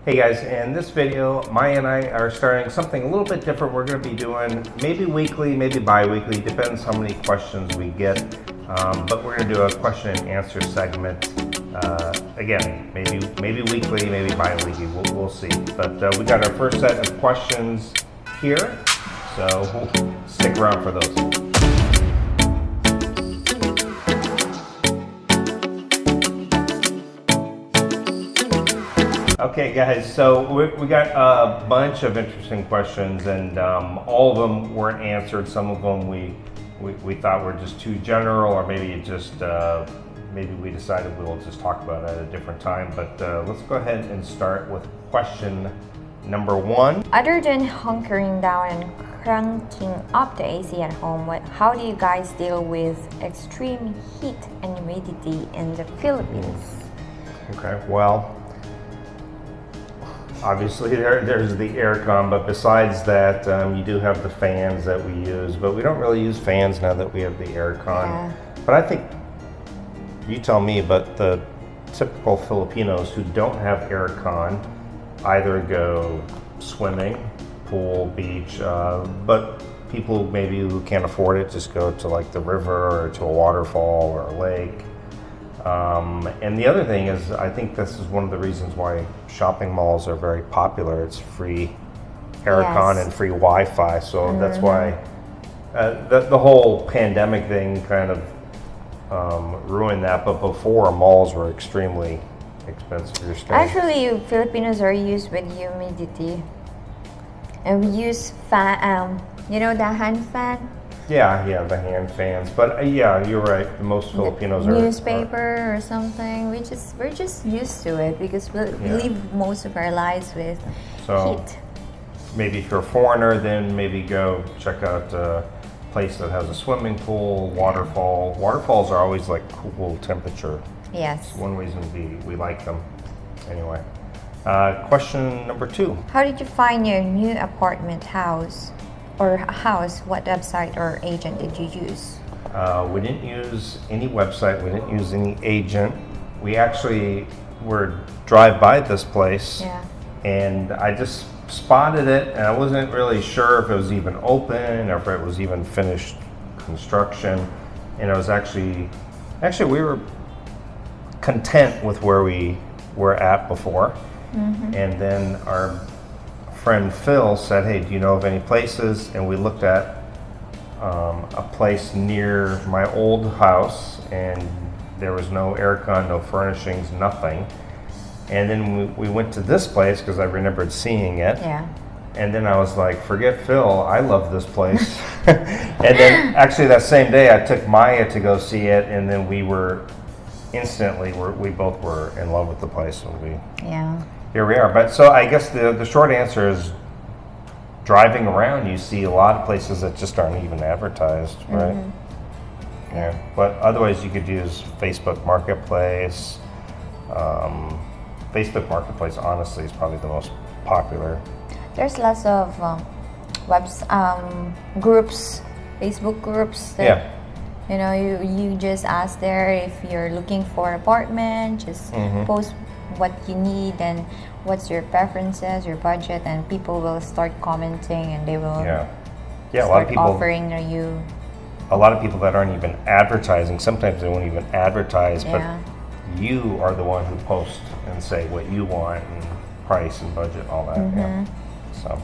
Hey guys, in this video, Maya and I are starting something a little bit different. We're going to be doing maybe weekly, maybe bi-weekly, depends how many questions we get. But we're going to do a question and answer segment. Again, maybe weekly, maybe bi-weekly, we'll see. But we got our first set of questions here, so stick around for those. Okay guys, so we got a bunch of interesting questions, and all of them weren't answered. Some of them we thought were just too general, or maybe it just maybe we decided we'll just talk about it at a different time. But let's go ahead and start with question number 1. Other than hunkering down and cranking up the AC at home, how do you guys deal with extreme heat and humidity in the Philippines? Okay, well, obviously there's the aircon, but besides that, you do have the fans that we use, but we don't really use fans now that we have the aircon. Yeah. But I think, you tell me, but the typical Filipinos who don't have aircon either go swimming, pool, beach, but people maybe who can't afford it just go to like the river or to a waterfall or a lake. And the other thing is, I think this is one of the reasons why shopping malls are very popular. It's free aircon and free Wi-Fi, so that's why the whole pandemic thing kind of ruined that. But before, malls were extremely expensive. Actually, Filipinos are used with humidity, and we use fan. You know the hand fan. Yeah, the hand fans. But yeah, you're right. Most Filipinos are newspaper or something. We're just used to it because we live most of our lives with heat. Maybe if you're a foreigner, then maybe go check out a place that has a swimming pool, waterfall. Waterfalls are always like cool temperature. Yes. It's one reason we like them. Anyway, question number 2. How did you find your new apartment house? Or house, what website or agent did you use? We didn't use any website, we didn't use any agent. We actually were drive by this place, and I just spotted it, and I wasn't really sure if it was even open or if it was even finished construction. And it was actually we were content with where we were at before. And then our friend Phil said, hey, do you know of any places? And we looked at a place near my old house, and there was no aircon, no furnishings, nothing. And then we went to this place because I remembered seeing it. And then I was like, forget Phil, I love this place. And then actually that same day I took Maya to go see it, and then we were instantly, we both were in love with the place. And here we are. But so I guess the short answer is, driving around you see a lot of places that just aren't even advertised, right? Yeah, but otherwise you could use Facebook Marketplace. Facebook Marketplace honestly is probably the most popular. There's lots of groups, Facebook groups that you know, you just ask there if you're looking for an apartment, just post what you need and what's your preferences, your budget, and people will start commenting, and they will a lot of people offering you. A lot of people that aren't even advertising, sometimes they won't even advertise, but you are the one who posts and say what you want and price and budget, all that. So,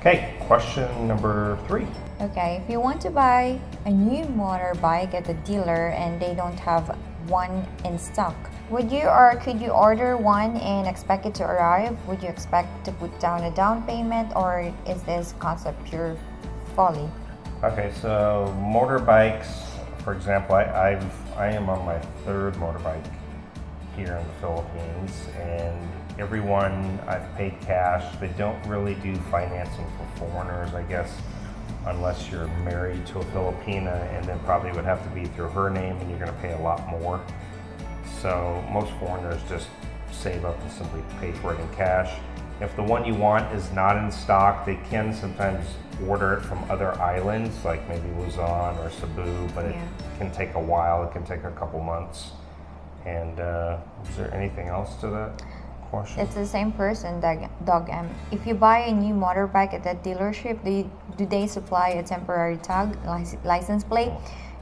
okay, question number 3. Okay, if you want to buy a new motorbike at the dealer and they don't have one in stock, would you or could you order one and expect it to arrive? Would you expect to put down a down payment, or is this concept pure folly? Okay, so motorbikes, for example, I am on my 3rd motorbike here in the Philippines, and everyone I've paid cash. They don't really do financing for foreigners, I guess, unless you're married to a Filipina, and then probably would have to be through her name, and you're going to pay a lot more. So most foreigners just save up and simply pay for it in cash. If the one you want is not in stock, they can sometimes order it from other islands, like maybe Luzon or Cebu, but it can take a while. It can take a couple months. And is there anything else to that question? It's the same person, Dog M. If you buy a new motorbike at the dealership, do they supply a temporary tag, license plate?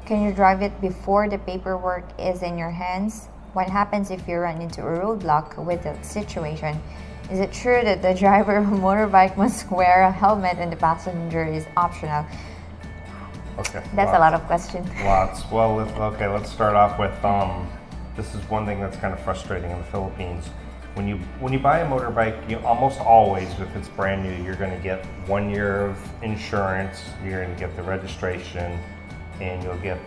Can you drive it before the paperwork is in your hands? What happens if you run into a roadblock with the situation? Is it true that the driver of a motorbike must wear a helmet and the passenger is optional? Okay. That's a lot of questions. Lots. Well, let's start off with this is one thing that's kind of frustrating in the Philippines. When you buy a motorbike, you almost always, if it's brand new, you're going to get 1 year of insurance, you're going to get the registration, and you'll get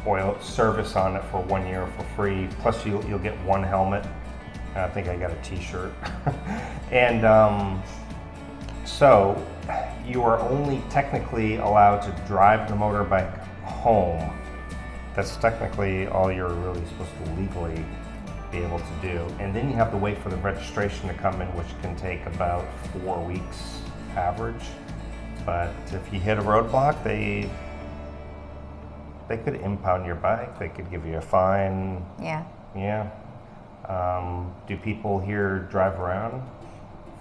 oil service on it for 1 year for free. Plus, you'll get one helmet. I think I got a T-shirt, and so you are only technically allowed to drive the motorbike home. That's technically all you're really supposed to legally be able to do. And then you have to wait for the registration to come in, which can take about 4 weeks average. But if you hit a roadblock, they could impound your bike. They could give you a fine. Yeah. Yeah. Do people here drive around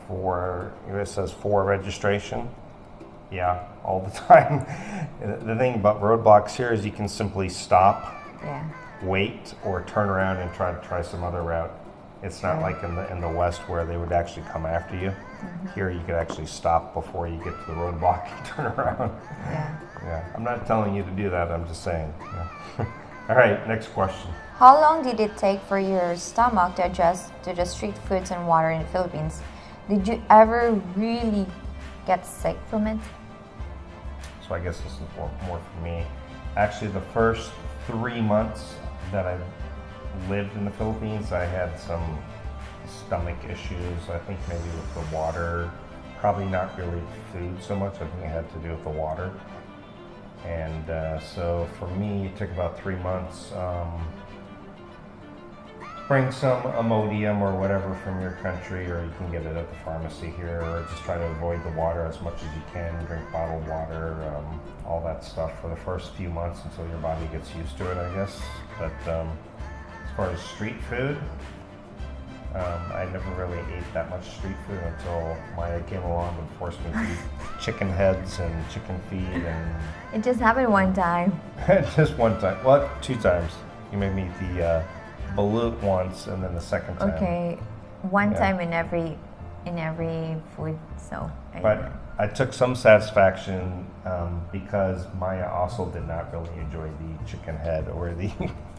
it says for registration? Yeah, all the time. The thing about roadblocks here is you can simply stop, wait, or turn around and try some other route. It's not like in the West where they would actually come after you. Here you could actually stop before you get to the roadblock and turn around. Yeah. I'm not telling you to do that, I'm just saying. Yeah. All right, next question. How long did it take for your stomach to adjust to the street foods and water in the Philippines? Did you ever really get sick from it? So I guess this is more for me. Actually, the first 3 months that I lived in the Philippines, I had some stomach issues. I think maybe with the water, probably not really food so much. I think it had to do with the water. And so for me, it took about 3 months. Bring some Imodium or whatever from your country, or you can get it at the pharmacy here, or just try to avoid the water as much as you can. Drink bottled water, all that stuff for the first few months until your body gets used to it, I guess. But as far as street food, I never really ate that much street food until Maya came along and forced me to eat chicken heads and chicken feet. And it just happened one time. Just one time. Well, 2 times. You made me eat the balut once, and then the second time. Okay, one time in every food. So. But I took some satisfaction because Maya also did not really enjoy the chicken head or the.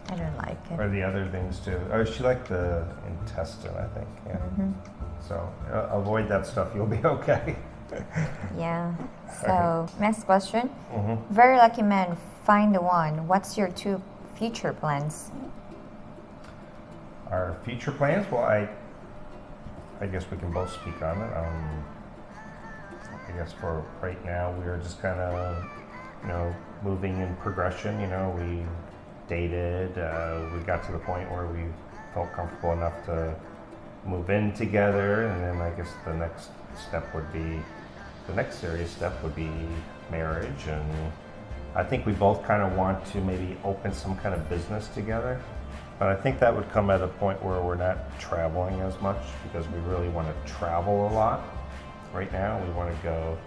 I don't like it. Or the other things too. Oh, she liked the intestine, I think. Yeah. So avoid that stuff. You'll be okay. Yeah. So next question. Very lucky man, find the one. What's your 2 future plans? Our future plans? Well, I guess we can both speak on it. I guess for right now, we are just kind of, moving in progression. We dated. We got to the point where we felt comfortable enough to move in together, and then I guess the next serious step would be marriage. And I think we both kind of want to maybe open some kind of business together. But I think that would come at a point where we're not traveling as much, because we really want to travel a lot right now. We want to go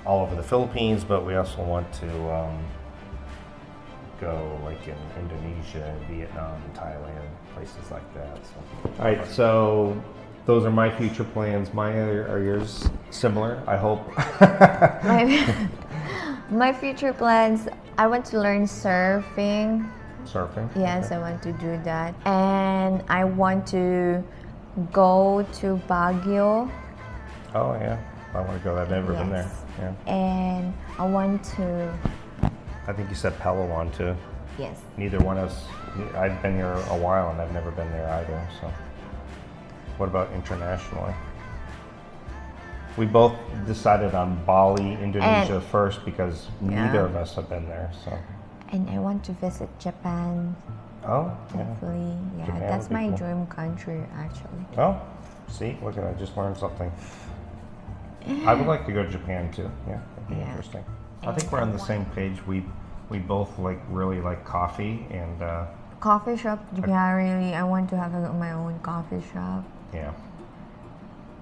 all over the Philippines, but we also want to go like in Indonesia and Vietnam and Thailand, places like that. So. All right, so those are my future plans. Maya, are yours similar? I hope. My future plans, I want to learn surfing. Surfing? Yes, okay. I want to do that. And I want to go to Baguio. Oh, yeah. I want to go. I've never been there. Yeah. And I want to... I think you said Palawan, too. Yes. Neither one of us... I've been here a while, and I've never been there either, so... What about internationally? We both decided on Bali, Indonesia first, because neither of us have been there, so... And I want to visit Japan. Oh, yeah. Hopefully, yeah. Japan That's my cool. dream country, actually. Oh, see, look at I just learned something. I would like to go to Japan too. Yeah, that'd be interesting. I think we're on the same page. We both really like coffee, and coffee shop, yeah, really. I want to have my own coffee shop. Yeah.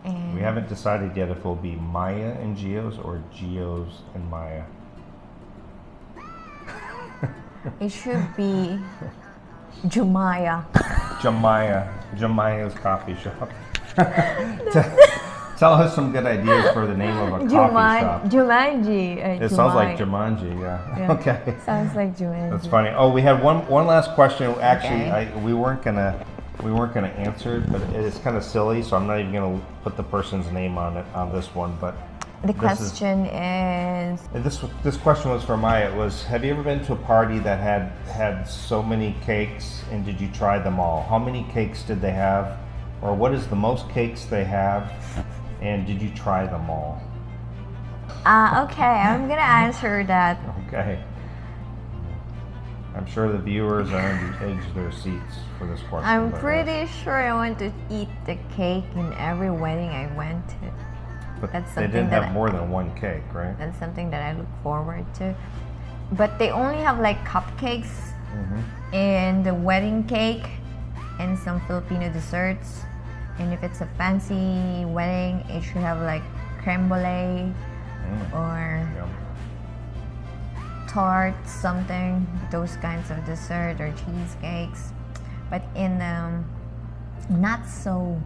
And We haven't decided yet if it'll be Maya and Geo's or Geo's and Maya. it should be Jumaya. Jamaya's coffee shop. Tell us some good ideas for the name of a coffee shop. Jumanji. It sounds like Jumanji, yeah. Okay. Sounds like Jumanji. That's funny. Oh, we had one last question. Actually, we weren't gonna answer it, but it's kind of silly, so I'm not even gonna put the person's name on it on this one. But the question is this question was for Maya. It was, have you ever been to a party that had so many cakes, and did you try them all? How many cakes did they have, or what is the most cakes they have, and did you try them all? Okay, I'm gonna answer that. Okay. I'm sure the viewers are on the edge of their seats for this question. I'm pretty sure I want to eat the cake in every wedding I went to. But that's they didn't have more than one cake, right? That's something that I look forward to. But they only have like cupcakes and the wedding cake and some Filipino desserts. And if it's a fancy wedding, it should have like creme brulee or tart, something, those kinds of dessert or cheesecakes. But in not so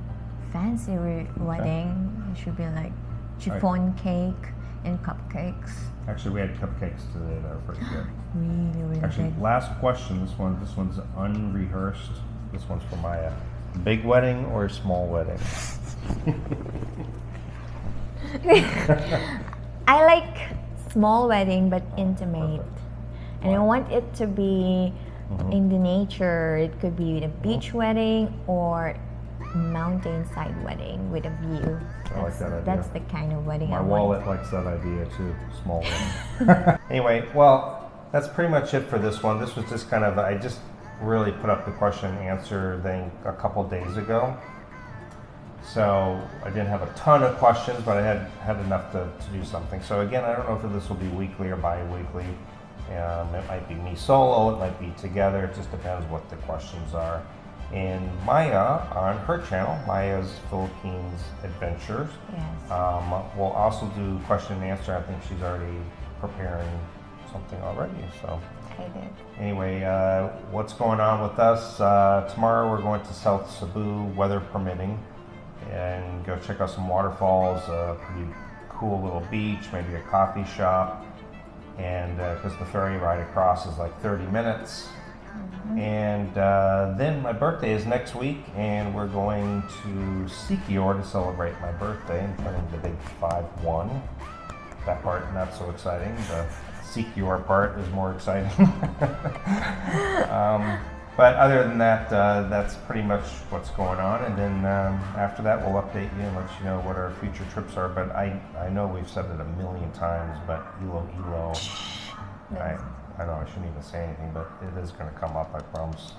fancy wedding, it should be like chiffon cake and cupcakes. Actually, we had cupcakes today that were pretty good. Really Actually, good. last question. This one's unrehearsed. This one's for Maya. Big wedding or small wedding? I like small wedding but intimate. And I want it to be in the nature. It could be a beach wedding or mountainside wedding with a view. I like that idea. That's the kind of wedding I want. My wallet likes that idea too, small wedding. Anyway, well, that's pretty much it for this one. This was just kind of, I just really put up the question and answer thing a couple days ago. So I didn't have a ton of questions, but I had enough to do something. So again, I don't know if this will be weekly or bi-weekly. It might be me solo, it might be together, it just depends what the questions are. And Maya, on her channel, Maya's Philippines Adventures, will also do question and answer. I think she's already preparing something already. So I did. Anyway, what's going on with us? Tomorrow we're going to South Cebu, weather permitting, and go check out some waterfalls, a pretty cool little beach, maybe a coffee shop, and because the ferry ride across is like 30 minutes. And then my birthday is next week, and we're going to Siquijor to celebrate my birthday and turning the big 5-1. That part not so exciting. The Siquijor part is more exciting. But other than that, that's pretty much what's going on. And then after that, we'll update you and let you know what our future trips are. But I know we've said it a million times, but Ilo. I know I shouldn't even say anything, but it is going to come up, I promise.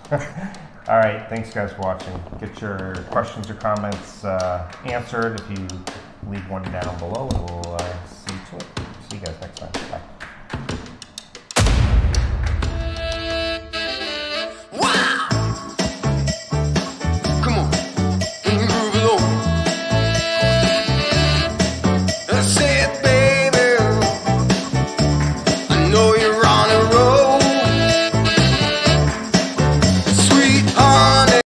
All right, thanks guys for watching. Get your questions or comments answered. If you leave one down below, we'll see to it. See you guys next time.